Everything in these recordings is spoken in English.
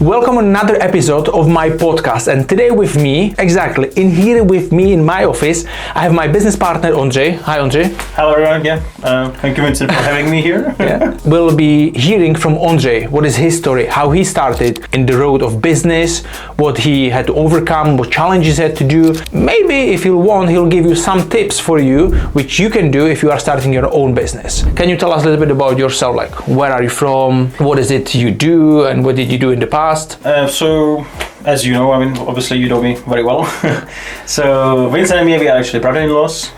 Welcome on another episode of my podcast, and today with me, in my office, I have my business partner Ondrej. Hi Ondrej. Hello everyone, thank you Vincent for having me here. We'll be hearing from Ondrej, what is his story, how he started in the road of business, what he had to overcome, what challenges he had to do. Maybe if he'll want, he'll give you some tips for you, which you can do if you are starting your own business. Can you tell us a little bit about yourself, like where are you from, what is it you do, and what did you do in the past? So, as you know, obviously you know me very well. So, Vincent and me, we are actually brother-in-laws,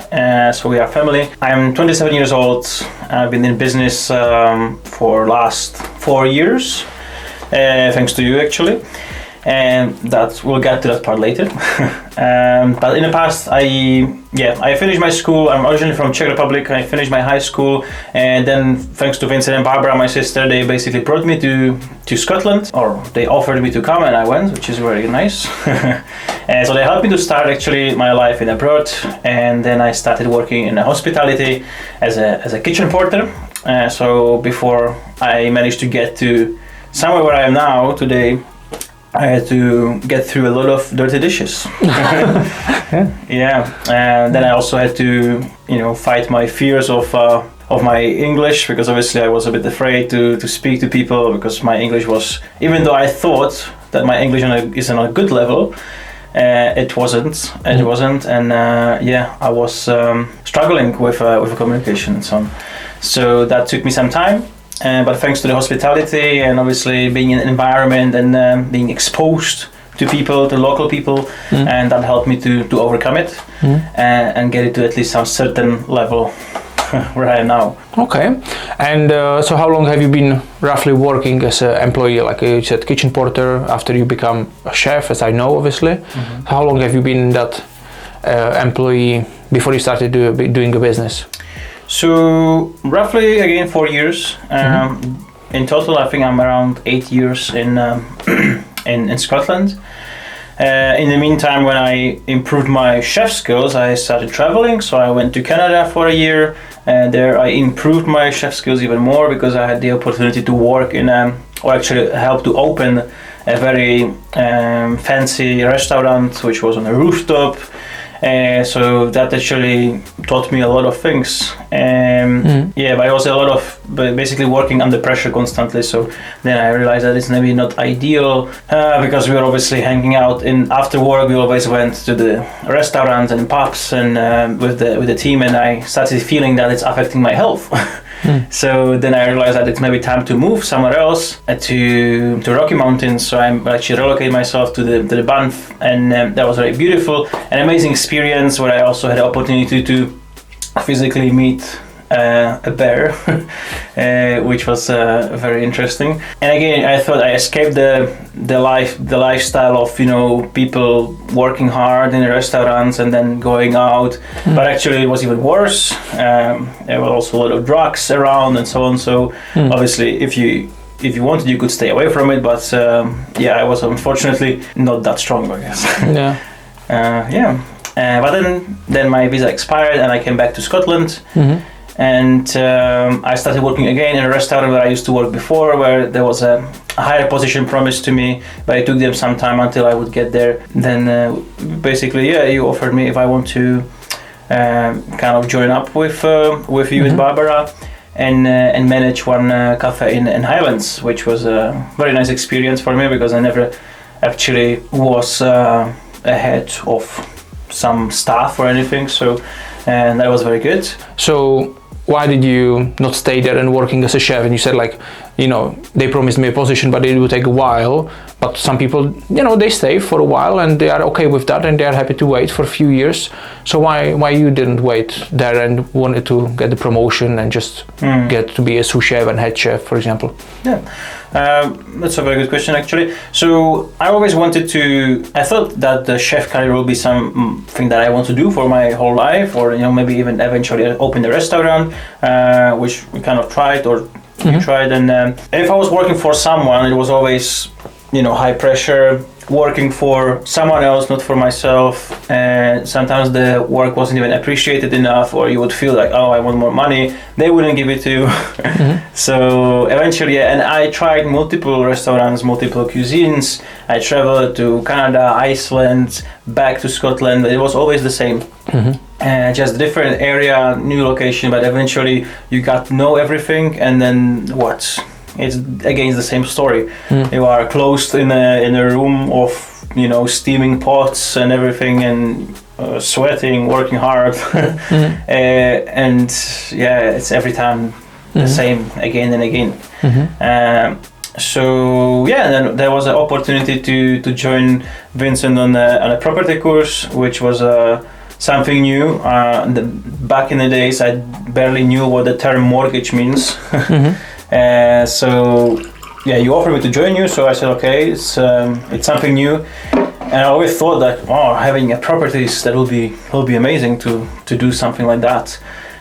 so we are family. I'm 27 years old. I've been in business for last 4 years, thanks to you actually. And that we'll get to that part later. But in the past, I finished my school. I'm originally from Czech Republic. I finished my high school, and then thanks to Vincent and Barbara, my sister, they basically brought me to Scotland, or they offered me to come, and I went, which is very nice. And so they helped me to start actually my life in abroad, and then I started working in hospitality as a kitchen porter. So before I managed to get to somewhere where I am now today, I had to get through a lot of dirty dishes. And then I also had to, fight my fears of my English, because obviously I was a bit afraid to speak to people, because my English was, even though I thought that my English is on a good level, it wasn't, and I was struggling with communication and so on. So that took me some time. But thanks to the hospitality and obviously being in an environment and being exposed to people, to local people, and that helped me to overcome it and get it to at least some certain level where I am now. Okay, and so how long have you been roughly working as an employee? Like you said, kitchen porter, after you become a chef, as I know, obviously. How long have you been that employee before you started doing a business? So roughly again 4 years. In total, I think I'm around 8 years in Scotland. In the meantime, when I improved my chef skills, I started traveling. So I went to Canada for a year, and there I improved my chef skills even more, because I had the opportunity to work or actually help to open a very fancy restaurant, which was on a rooftop. So that actually taught me a lot of things. But it was a lot of basically working under pressure constantly. So then I realized that it's maybe not ideal, because we were obviously hanging out after work. We always went to the restaurants and pubs and with the team, and I started feeling that it's affecting my health. So then I realized that it's maybe time to move somewhere else, to Rocky Mountains. So I actually relocated myself to the Banff, and that was very beautiful, an amazing experience, where I also had the opportunity to physically meet a bear, which was very interesting. And again, I thought I escaped the lifestyle of people working hard in the restaurants and then going out, but actually it was even worse. There were also a lot of drugs around and so on. So obviously, if you wanted, you could stay away from it, but I was unfortunately not that strong, I guess. But then my visa expired, and I came back to Scotland. And I started working again in a restaurant where I used to work before, where there was a higher position promised to me, but it took them some time until I would get there. Then basically, you offered me if I want to kind of join up with you and Barbara and manage one cafe in Highlands, which was a very nice experience for me, because I never actually was ahead of some staff or anything. So and that was very good. So why did you not stay there and working as a chef? And you said, like, they promised me a position, but it would take a while. But some people, they stay for a while and they are okay with that, and they are happy to wait for a few years. So why you didn't wait there and wanted to get the promotion and just get to be a sous chef and head chef, for example? That's a very good question, actually. So I always wanted I thought that the chef career will be something that I want to do for my whole life, or maybe even eventually open a restaurant, which we kind of tried, or you tried. And if I was working for someone, it was always high pressure, working for someone else, not for myself. And sometimes the work wasn't even appreciated enough, or you would feel like, oh, I want more money. They wouldn't give it to you. So eventually, and I tried multiple restaurants, multiple cuisines. I traveled to Canada, Iceland, back to Scotland. It was always the same. Just different area, new location, but eventually you got to know everything, and then what? It's again the same story. You are closed in a room of steaming pots and everything, and sweating, working hard, and yeah, it's every time the same again and again. So yeah, then there was an opportunity to join Vincent on a property course, which was something new. Back in the days, I barely knew what the term mortgage means. So yeah, you offered me to join you, so I said okay, it's something new, and I always thought that having a properties, that will be amazing to do something like that,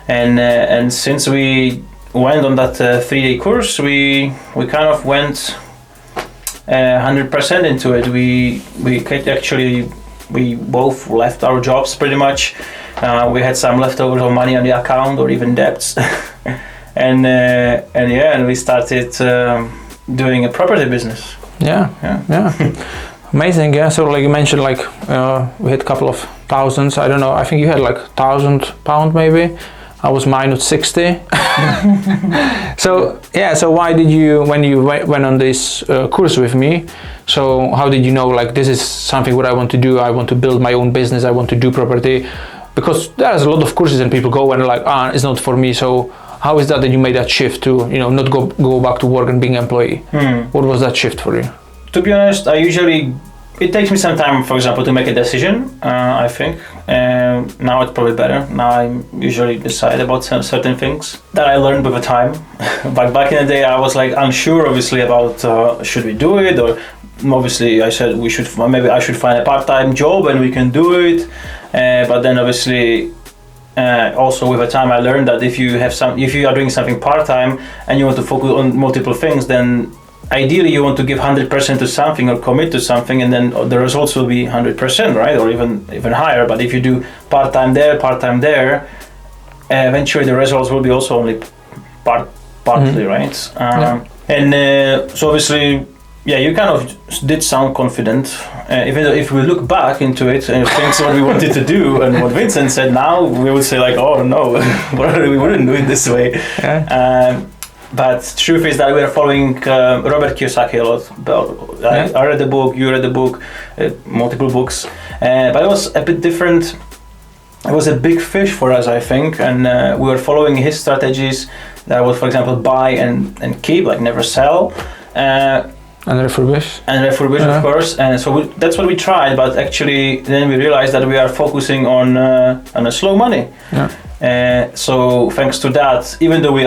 and since we went on that 3-day course, we kind of went 100% into it. We both left our jobs pretty much. We had some leftovers of money on the account, or even debts. And we started doing a property business. Yeah. Amazing. Yeah. So like you mentioned, like we had a couple of thousands. I don't know. I think you had like £1,000 maybe. I was minus 60. So yeah. So why did you, when you went on this course with me? So how did you know, like, this is something what I want to do? I want to build my own business. I want to do property, because there's a lot of courses and people go and like, it's not for me. So how is that you made that shift to, not go back to work and being an employee? What was that shift for you? To be honest, it takes me some time, for example, to make a decision, I think. Now it's probably better. Now I usually decide about certain things that I learned with the time. But back in the day, I was like unsure, obviously, about should we do it, or obviously I said maybe I should find a part-time job and we can do it. But then obviously, also with the time, I learned that if you are doing something part-time and you want to focus on multiple things, then ideally you want to give 100% to something or commit to something, and then the results will be 100%, right? Or even higher. But if you do part-time there, eventually the results will be also only partly, right? So obviously, yeah, you kind of did sound confident. Even though if we look back into it and things what we wanted to do and what Vincent said now, we would say like, oh no, we wouldn't do it this way. But truth is that we are following Robert Kiyosaki a lot. I read the book, you read the book, multiple books, but it was a bit different. It was a big fish for us, I think, and we were following his strategies. That was, for example, buy and keep, like never sell. And refurbish. Of course. And so that's what we tried, but actually then we realized that we are focusing on a slow money. So thanks to that, even though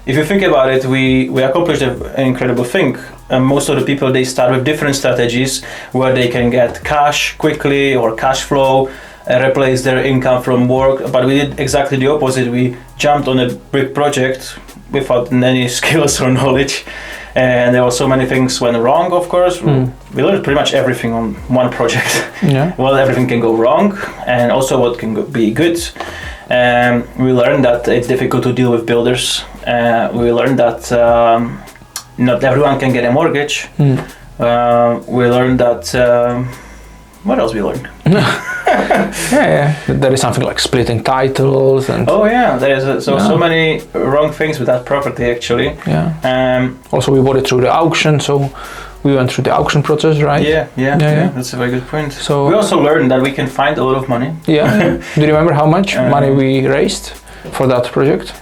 if you think about it, we accomplished an incredible thing. Most of the people, they start with different strategies where they can get cash quickly or cash flow, replace their income from work. But we did exactly the opposite. We jumped on a big project without any skills or knowledge. And there were so many things went wrong, of course. We learned pretty much everything on one project. Well, everything can go wrong, and also what can be good. We learned that it's difficult to deal with builders. We learned that not everyone can get a mortgage. We learned that... what else we learned? There is something like splitting titles and... Oh yeah, there's so many wrong things with that property actually. Also we bought it through the auction, so we went through the auction process, right? Yeah, that's a very good point. So we also learned that we can find a lot of money. Do you remember how much money we raised for that project?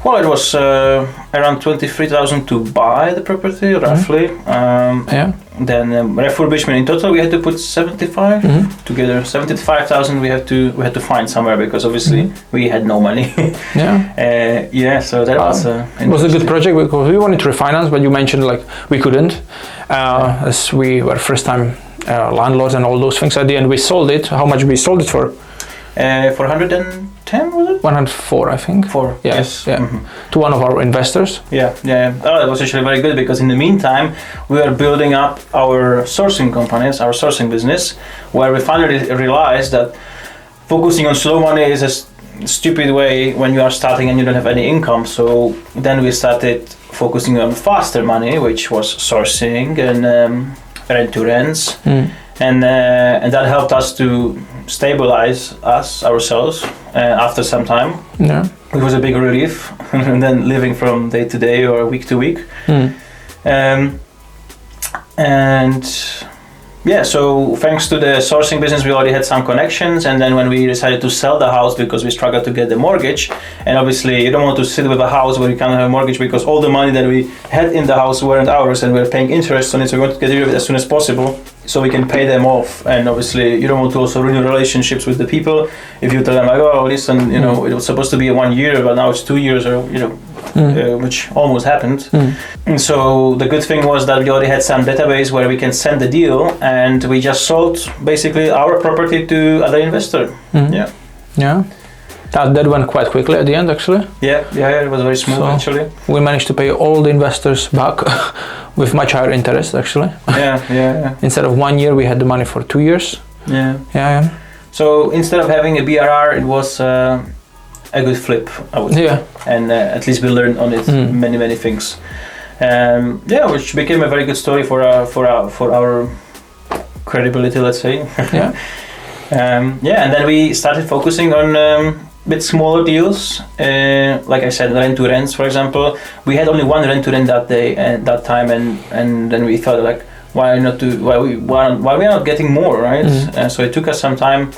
Well, it was around 23,000 to buy the property, roughly. Then refurbishment in total, we had to put 75 together. 75,000 we had to find somewhere, because obviously we had no money. So that was it was a good project, because we wanted to refinance, but you mentioned like we couldn't, as we were first time landlords and all those things. At the end, we sold it. How much we sold it for? For 110. 110, was it? 104, I think. 4. Yes. Yeah. To one of our investors. Yeah. Oh, it was actually very good because in the meantime, we were building up our sourcing companies, our sourcing business, where we finally realized that focusing on slow money is a stupid way when you are starting and you don't have any income. So then we started focusing on faster money, which was sourcing and rent to rents. And that helped us to stabilize ourselves after some time. Yeah. It was a big relief, and then living from day to day or week to week. So thanks to the sourcing business, we already had some connections. And then when we decided to sell the house because we struggled to get the mortgage, and obviously you don't want to sit with a house where you can't have a mortgage because all the money that we had in the house weren't ours and we were paying interest on it. So we want to get rid of it as soon as possible so we can pay them off. And obviously you don't want to also ruin relationships with the people. If you tell them like, oh, listen, it was supposed to be 1 year, but now it's 2 years, or which almost happened. And so the good thing was that we already had some database where we can send the deal, and we just sold basically our property to other investor. Yeah. That went quite quickly at the end, actually. Yeah, it was very smooth, actually. We managed to pay all the investors back with much higher interest, actually. Yeah. Instead of 1 year, we had the money for 2 years. Yeah. So instead of having a BRR, it was a good flip, I would say. Yeah. And at least we learned on it many things. Which became a very good story for our credibility, let's say. And then we started focusing on bit smaller deals. Like I said, rent to rents, for example. We had only one rent to rent that day and that time, and then we thought like, why we are not getting more, right? So it took us some time.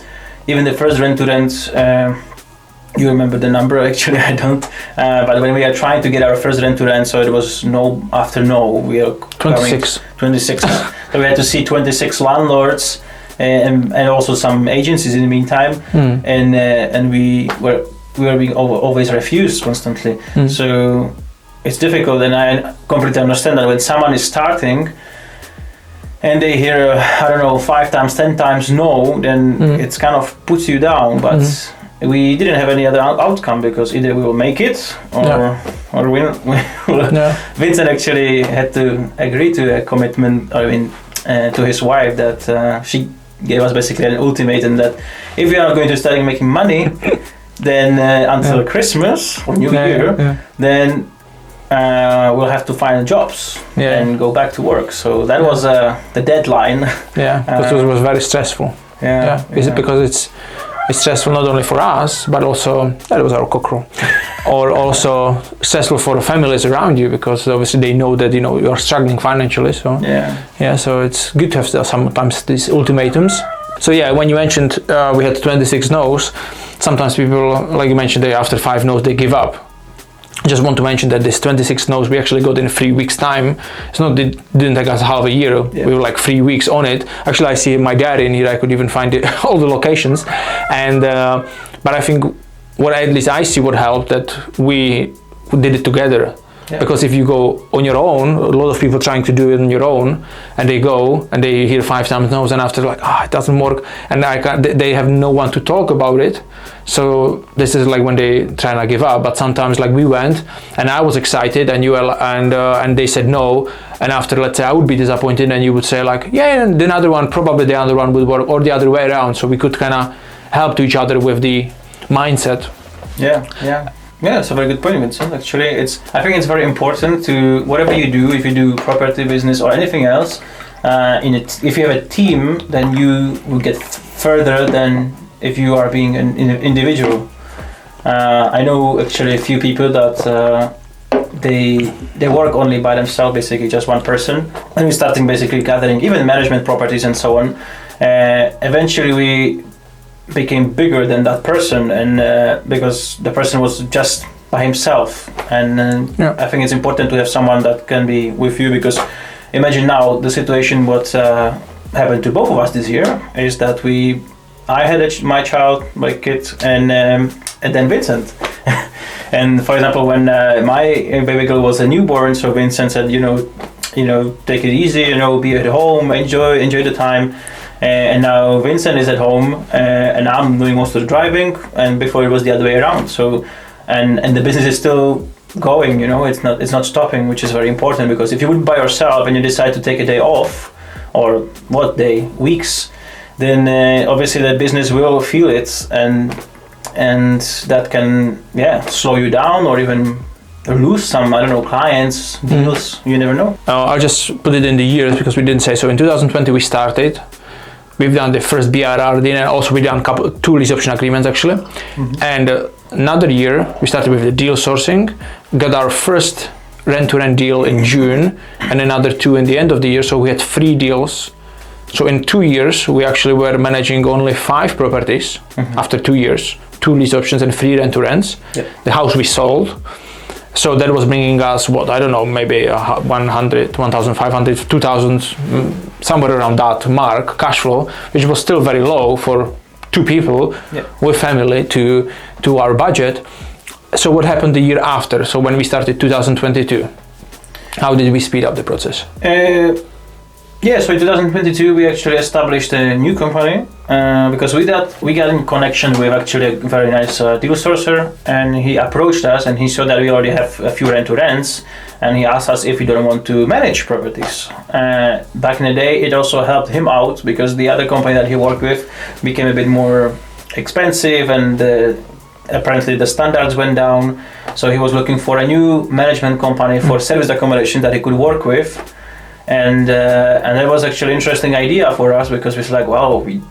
Even the first rent to rent. You remember the number? Actually, I don't. But when we are trying to get our first rent to rent, so it was no after no. We are 26. 26. So we had to see 26 landlords and also some agencies in the meantime, and we were being always refused constantly. So it's difficult, and I completely understand that when someone is starting and they hear 5 times, 10 times no, then it's kind of puts you down, but. We didn't have any other outcome because either we will make it or we will. Vincent actually had to agree to a commitment, to his wife that she gave us basically an ultimatum that if we are not going to start making money, then until Christmas or New Year, then we'll have to find jobs and go back to work. So that was the deadline. Because it was very stressful. Is it because it's stressful not only for us, but also that was our cockerel, or also stressful for the families around you because obviously they know that you are struggling financially. So so it's good to have sometimes these ultimatums. So when you mentioned we had 26 no's, sometimes people, like you mentioned, after 5 no's they give up. I just want to mention that this 26 no's we actually got in 3 weeks time. It didn't take us half a year. We were like 3 weeks on it. Actually, I see my diary in here. I could even find all the locations. And but I think at least I see what helped that we did it together. Because if you go on your own, a lot of people trying to do it on your own, and they go and they hear 5 times no's, and after like, it doesn't work, and they have no one to talk about it. So this is like when they try to give up. But sometimes like we went, and I was excited, and and they said no, and after, let's say, I would be disappointed, and you would say like, and the other one would work, or the other way around. So we could kind of help to each other with the mindset. Yeah, it's a very good point, Vincent. Actually, I think it's very important to whatever you do, if you do property business or anything else, if you have a team, then you will get further than if you are being an individual. I know actually a few people that they work only by themselves, basically just one person, and we're starting basically gathering even management properties and so on. Eventually, we became bigger than that person, and because the person was just by himself, and I think it's important to have someone that can be with you, because imagine now the situation what happened to both of us this year is that I had my kid, and then Vincent. And for example, when my baby girl was a newborn, so Vincent said, take it easy, be at home, enjoy the time. And now Vincent is at home, and I'm doing most of the driving. And before it was the other way around. So, and the business is still going. It's not stopping, which is very important, because if you would by yourself and you decide to take a day off, or weeks, then obviously the business will feel it, and that can slow you down, or even lose some, clients, deals. You never know. I'll just put it in the years because we didn't say so. In 2020 we started. We've done the first BRR deal, and also we done two lease option agreements actually. And another year we started with the deal sourcing, got our first rent-to-rent deal in June, and another two in the end of the year. So we had 3 deals. So in 2 years we actually were managing only 5 properties. After 2 years, 2 lease options and 3 rent-to-rents. The house we sold. So that was bringing us, maybe 100, 1,500, 2,000, somewhere around that mark, cash flow, which was still very low for 2 people with family to our budget. So what happened the year after? So when we started 2022, how did we speed up the process? So in 2022 we actually established a new company, because we got in connection with actually a very nice deal sourcer, and he approached us and he saw that we already have a few rent-to-rents, and he asked us if we don't want to manage properties. Back in the day it also helped him out, because the other company that he worked with became a bit more expensive, and apparently the standards went down, so he was looking for a new management company for service accommodation that he could work with. And that was actually an interesting idea for us, because we we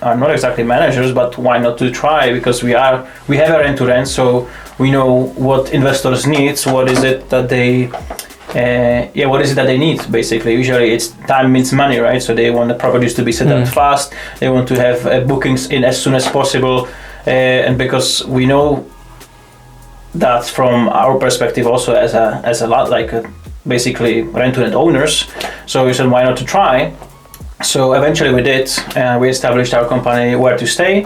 are not exactly managers, but why not to try? Because we have a rent-to-rent, so we know what investors need. What is it that they need? Basically, usually it's time means money, right? So they want the properties to be set up fast. They want to have bookings in as soon as possible, and because we know that from our perspective, also as a lot basically rent-to-rent owners, so we said why not to try. So eventually we did. We established our company Where to Stay,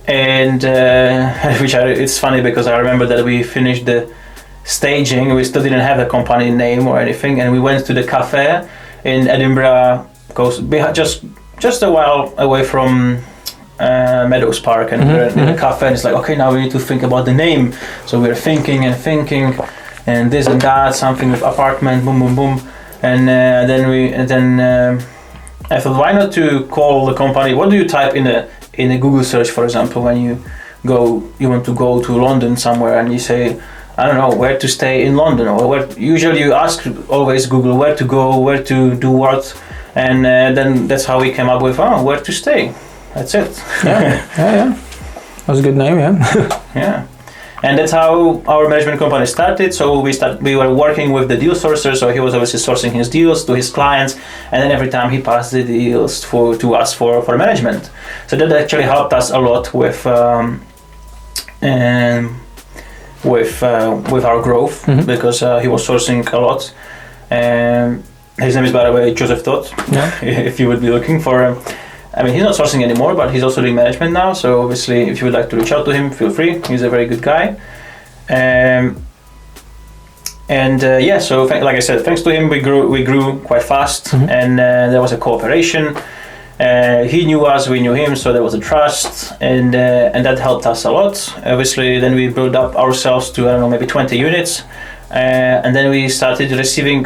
and it's funny because I remember that we finished the staging. We still didn't have a company name or anything, and we went to the cafe in Edinburgh, just a while away from Meadows Park, and we're in the cafe, and it's okay, now we need to think about the name. So we're thinking and this and that, something with apartment, boom, boom, boom. And then I thought, why not to call the company? What do you type in a Google search, for example, when you want to go to London somewhere, and you say, I don't know, where to stay in London, or usually you ask always Google where to go, where to do what, and then that's how we came up with Where to Stay. That's it. Yeah. That's a good name, yeah. Yeah. And that's how our management company started. So we were working with the deal sourcer, so he was obviously sourcing his deals to his clients, and then every time he passed the deals to us for management. So that actually helped us a lot with our growth, because he was sourcing a lot. His name is, by the way, Joseph Todd. If you would be looking for he's not sourcing anymore, but he's also doing management now. So obviously, if you would like to reach out to him, feel free. He's a very good guy. So like I said, thanks to him, we grew quite fast, and there was a cooperation. He knew us, we knew him, so there was a trust, and that helped us a lot. Obviously, then we built up ourselves to maybe 20 units, and then we started receiving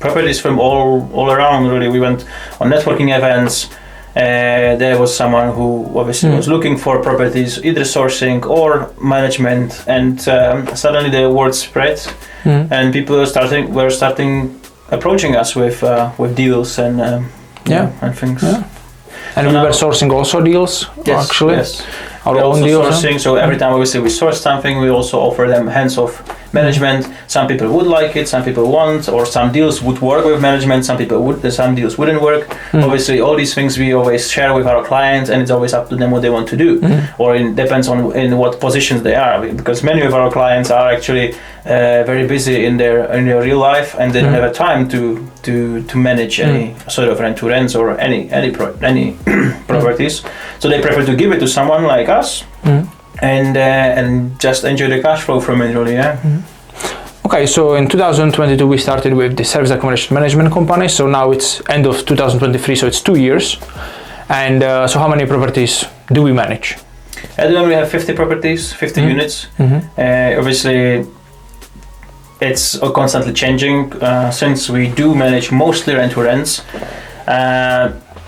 properties from all around. Really, we went on networking events. There was someone who obviously was looking for properties, either sourcing or management, and suddenly the word spread, and people were starting approaching us with deals and things. Yeah. And so we were sourcing also deals, actually. Yes. Our own deals. Sourcing, so every time obviously we source something, we also offer them hands-off management. Some people would like it, some people won't, or some deals would work with management, some deals wouldn't work. Obviously, all these things we always share with our clients, and it's always up to them what they want to do, or it depends on in what positions they are, because many of our clients are actually very busy in their real life, and they don't have a time to manage any sort of rent-to-rents or any properties. So they prefer to give it to someone like us. And just enjoy the cash flow from it, really, Okay, so in 2022 we started with the service accommodation management company. So now it's end of 2023, so it's 2 years. And so how many properties do we manage? At the moment we have 50 properties, 50 units. Obviously it's constantly changing since we do manage mostly rent-to-rents.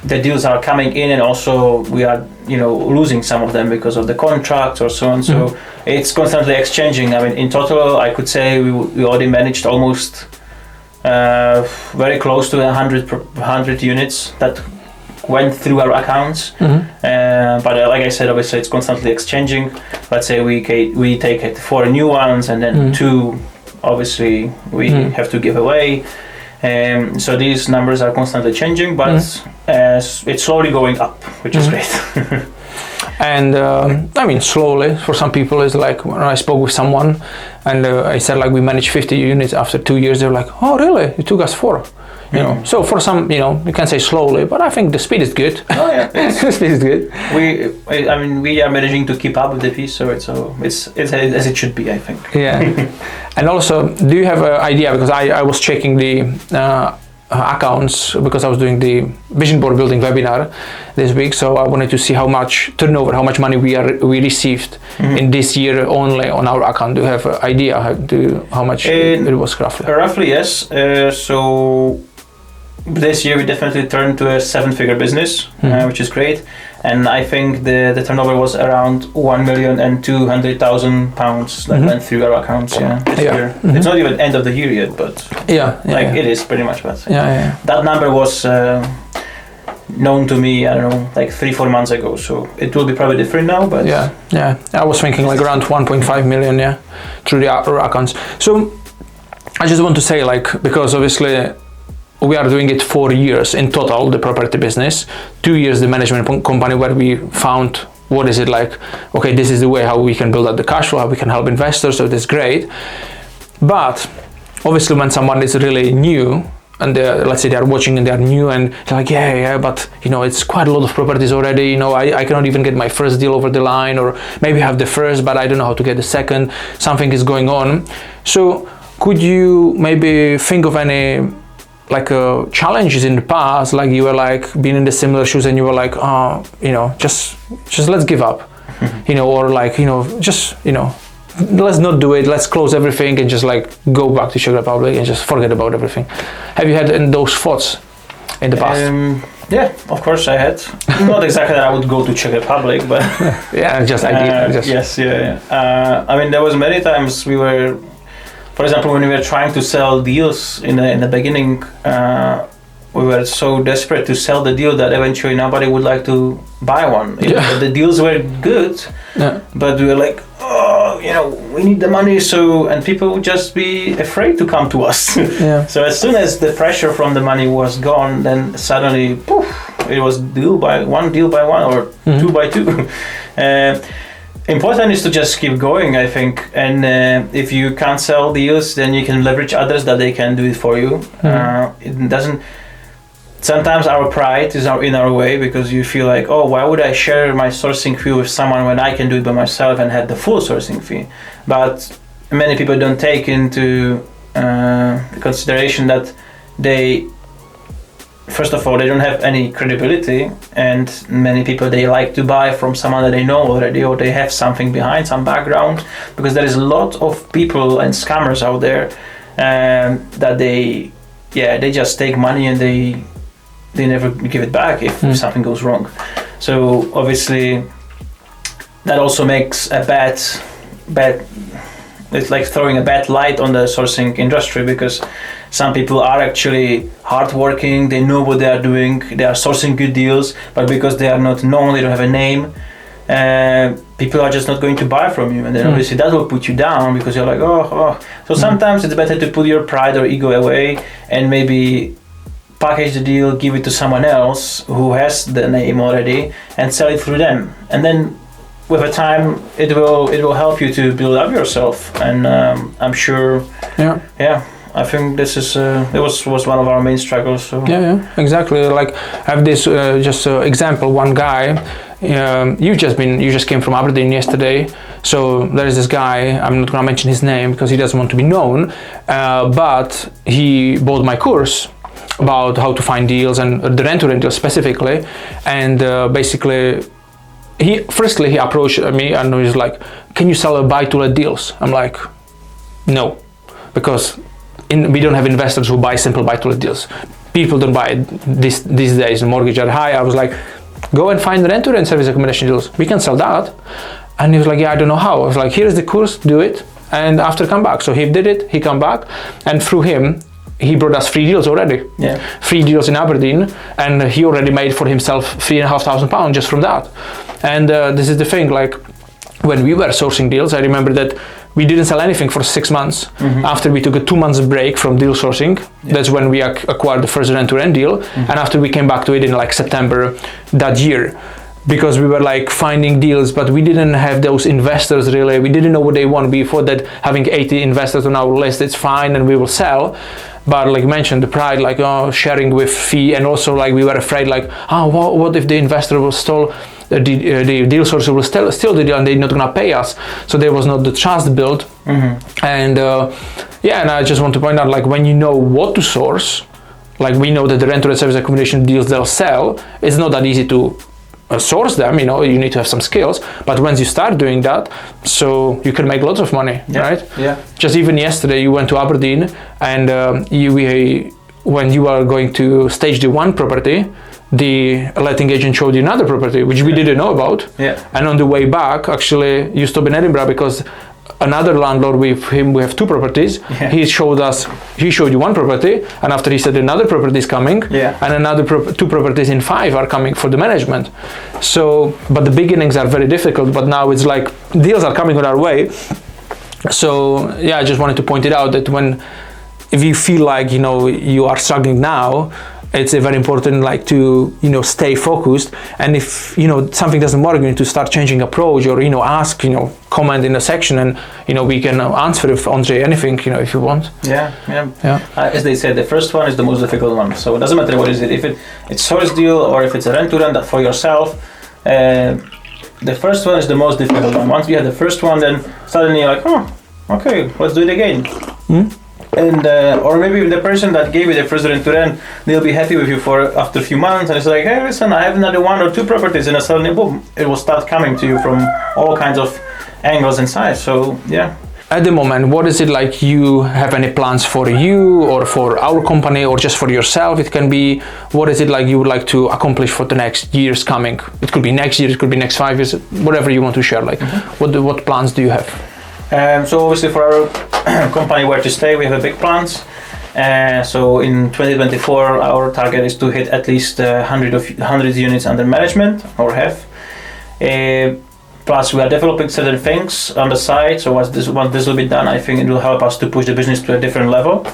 The deals are coming in, and also we are, losing some of them because of the contracts or so on. So it's constantly exchanging. I mean, in total, I could say we already managed almost very close to 100 units that went through our accounts. But like I said, obviously it's constantly exchanging. Let's say we take it 4 new ones, and then 2, obviously we have to give away. So these numbers are constantly changing, but it's slowly going up, which is great. And I mean, slowly for some people is like, when I spoke with someone and I said like we managed 50 units after 2 years, they're like, oh really, it took us 4. So for some, you can say slowly, but I think the speed is good. Oh yeah, the speed is good. We are managing to keep up with the pace, so it's as it should be, I think. Yeah. And also, do you have an idea? Because I was checking the accounts because I was doing the vision board building webinar this week, so I wanted to see how much turnover, how much money we received in this year only on our account. Do you have an idea how much it was roughly? Roughly, yes. So this year we definitely turned to a 7-figure business, which is great. And I think the turnover was around £1,200,000 that went through our accounts. This year. It's not even end of the year yet, but it is pretty much. But that number was known to me, I don't know, like 3-4 months ago. So it will be probably different now. But I was thinking like around 1.5 million, through our accounts. So I just want to say, like, because obviously we are doing it 4 years in total, the property business, 2 years the management company, where we found what is it like, okay, this is the way how we can build up the cash flow, how we can help investors, so that's great. But obviously when someone is really new and let's say they are watching and they are new and they're like, but it's quite a lot of properties already, I cannot even get my first deal over the line, or maybe I have the first but I don't know how to get the second, something is going on. So could you maybe think of any challenges in the past, like you were like being in the similar shoes and you were like, just let's give up, or like, let's not do it, let's close everything and just like go back to Czech Republic and just forget about everything. Have you had those thoughts in the past? Yeah, of course I had. Not exactly that I would go to Czech Republic, but just idea. Yes, I mean, there was many times we were, for example, when we were trying to sell deals in the beginning, we were so desperate to sell the deal that eventually nobody would like to buy one. The deals were good, but we were like, we need the money, and people would just be afraid to come to us. So as soon as the pressure from the money was gone, then suddenly, poof, it was deal by one or 2 by 2. Important is to just keep going, I think, and if you can't sell deals, then you can leverage others that they can do it for you. It doesn't. Sometimes our pride is in our way, because you feel like, oh, why would I share my sourcing fee with someone when I can do it by myself and have the full sourcing fee? But many people don't take into consideration that first of all, they don't have any credibility, and many people, they like to buy from someone that they know already, or they have something behind, some background, because there is a lot of people and scammers out there that they just take money and they never give it back if something goes wrong. So obviously that also makes a bad, it's like throwing a bad light on the sourcing industry, because some people are actually hardworking, they know what they are doing, they are sourcing good deals, but because they are not known, they don't have a name, people are just not going to buy from you, and then obviously that will put you down, because you're like, So sometimes it's better to put your pride or ego away and maybe package the deal, give it to someone else who has the name already, and sell it through them. And then with a time, it will help you to build up yourself. And I'm sure, I think this is it was one of our main struggles. So. Yeah, exactly. Like I have this example. One guy, you just came from Aberdeen yesterday. So there is this guy. I'm not gonna mention his name because he doesn't want to be known. But he bought my course, about how to find deals and the rent-to-rent deals specifically. And basically, he approached me and he was like, "Can you sell a buy-to-let deals?" I'm like, "No, because we don't have investors who buy simple buy-to-let deals. People don't buy it these days. The mortgage are high." I was like, "Go and find rent-to-rent service accommodation deals. We can sell that." And he was like, "Yeah, I don't know how." I was like, "Here's the course, do it, and after come back." So he did it. He come back, and through him, he brought us 3 deals already. Yeah. 3 deals in Aberdeen, and he already made for himself £3,500 just from that. And this is the thing, like when we were sourcing deals, I remember that we didn't sell anything for 6 months. After we took a 2 months break from deal sourcing, that's when we acquired the first rent-to-rent deal. And after we came back to it in like September that year, because we were like finding deals, but we didn't have those investors really. We didn't know what they want. We thought that having 80 investors on our list, it's fine and we will sell. But like you mentioned, the pride, like sharing with fee, and also like we were afraid, like, what if the investor will steal the deal sourcer will steal the deal and they're not gonna pay us? So there was not the trust built. And and I just want to point out, like when you know what to source, like we know that the rent-to-rent service accommodation deals they'll sell, it's not that easy to source them, you need to have some skills, but once you start doing that, so you can make lots of money, right? Yeah. Just even yesterday you went to Aberdeen, and when you are going to stage the one property, the letting agent showed you another property which we didn't know about. And on the way back, actually, you stop in Edinburgh because another landlord with him, we have 2 properties. He showed you one property, and after he said another property is coming, and another 2 properties in 5 are coming for the management. So, but the beginnings are very difficult, but now it's like deals are coming on our way. So I just wanted to point it out that if you feel like, you are struggling now, it's very important, like to stay focused, and if something doesn't work, you need to start changing approach, or ask, comment in the section, and we can answer if Ondrej anything, if you want. As they said, the first one is the most difficult one, so it doesn't matter what is it, if it's source deal or if it's a rent-to-rent for yourself. The first one is the most difficult one. Once you have the first one, then suddenly you're like, okay, let's do it again. And or maybe the person that gave you the first rent-to-rent, they'll be happy with you for after a few months, and it's like, hey, listen, I have another 1 or 2 properties, and suddenly, boom, it will start coming to you from all kinds of angles and sides. So At the moment, what is it like? You have any plans for you or for our company or just for yourself? It can be, what is it like you would like to accomplish for the next years coming? It could be next year, it could be next 5 years, whatever you want to share. Like, what plans do you have? So obviously for our company Where to Stay, we have a big plans. So in 2024, our target is to hit at least 100 units under management, or have. Plus we are developing certain things on the side. So once this will be done, I think it will help us to push the business to a different level.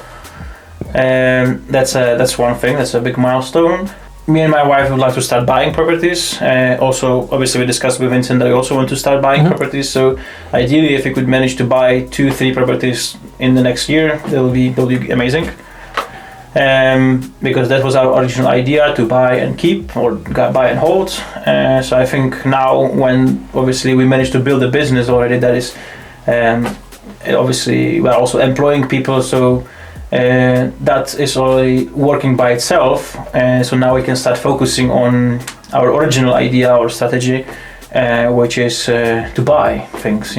That's one thing. That's a big milestone. Me and my wife would like to start buying properties. Also, obviously, we discussed with Vincent that I also want to start buying properties. So, ideally, if we could manage to buy 2-3 properties in the next year, that will be amazing. Because that was our original idea, to buy and keep, or buy and hold. So I think now, when obviously we managed to build a business already, that is obviously we're also employing people. So. That is already working by itself, so now we can start focusing on our original idea or strategy, which is to buy things.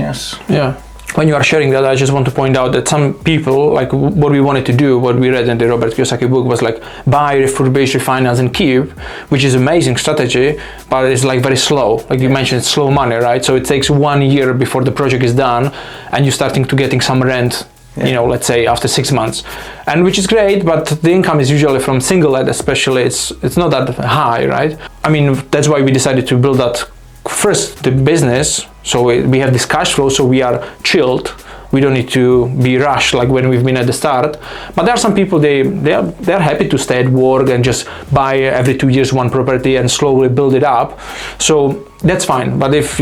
When you are sharing that, I just want to point out that some people, like what we wanted to do, what we read in the Robert Kiyosaki book, was like buy, refurbish, refinance and keep, which is amazing strategy, but it's like very slow. Like you mentioned, it's slow money, right? So it takes 1 year before the project is done and you're starting to getting some rent, let's say after 6 months, and which is great, but the income is usually from single let, especially it's not that high, right? I mean, that's why we decided to build that first, the business, so we have this cash flow, so we are chilled. We don't need to be rushed like when we've been at the start. But there are some people, they're happy to stay at work and just buy every 2 years 1 property and slowly build it up. So that's fine. But if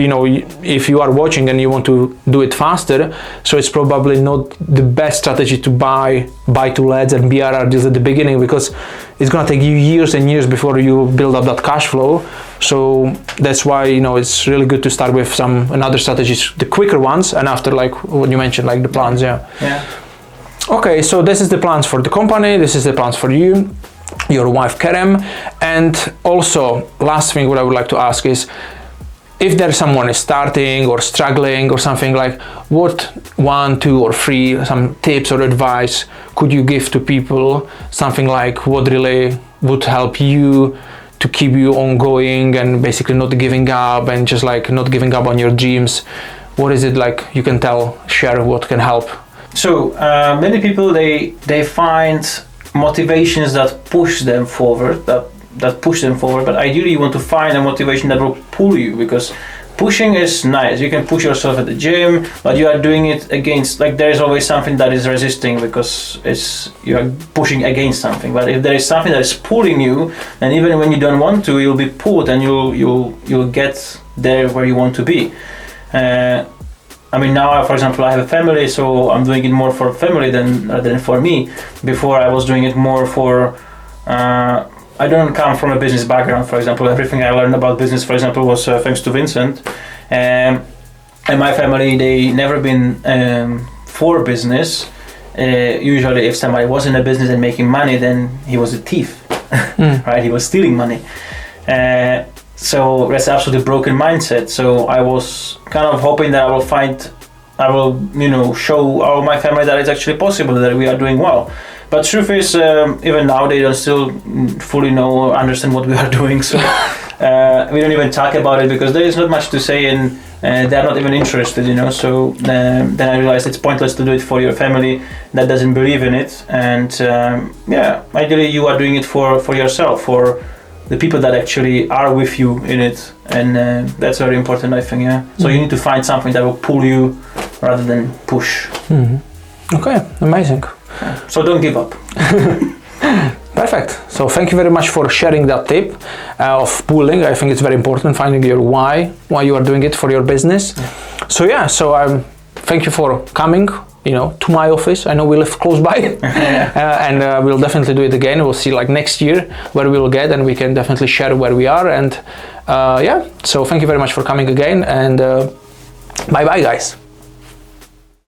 you are watching and you want to do it faster, so it's probably not the best strategy to buy to lets and BRR deals at the beginning, because it's gonna take you years and years before you build up that cash flow. So that's why it's really good to start with another strategies, the quicker ones, and after, like what you mentioned, like the plans. Okay, so this is the plans for the company, this is the plans for you. your wife Kerem. And also, last thing what I would like to ask is, if there's someone is starting or struggling or something, like what 1, 2 or 3 some tips or advice could you give to people, something like what really would help you to keep you ongoing and basically not giving up and just like not giving up on your dreams? What is it like you can share what can help? So many people, they find motivations that push them forward, that push them forward, but ideally you want to find a motivation that will pull you, because pushing is nice. You can push yourself at the gym, but you are doing it against, like there is always something that is resisting, because you are pushing against something. But if there is something that is pulling you, then even when you don't want to, you'll be pulled and you'll get there where you want to be. I mean, now, for example, I have a family, so I'm doing it more for family than for me. Before I was doing it more for I don't come from a business background, for example. Everything I learned about business, for example, was thanks to Vincent. And my family, they never been for business. Usually if somebody was in a business and making money, then he was a thief, right? He was stealing money. So that's absolutely broken mindset. So I was kind of hoping that I will show all my family that it's actually possible, that we are doing well. But truth is, even now they don't still fully know or understand what we are doing. So we don't even talk about it, because there is not much to say, and they're not even interested, So then I realized it's pointless to do it for your family that doesn't believe in it. And ideally you are doing it for yourself, for the people that actually are with you in it, and that's very important, I think. So you need to find something that will pull you rather than push. Okay, amazing. So don't give up. Perfect. So thank you very much for sharing that tip of pulling. I think it's very important, finding your why you are doing it for your business. So thank you for coming to my office. I know we live close by. And we'll definitely do it again. We'll see like next year where we'll get, and we can definitely share where we are. And so thank you very much for coming again, and bye bye guys.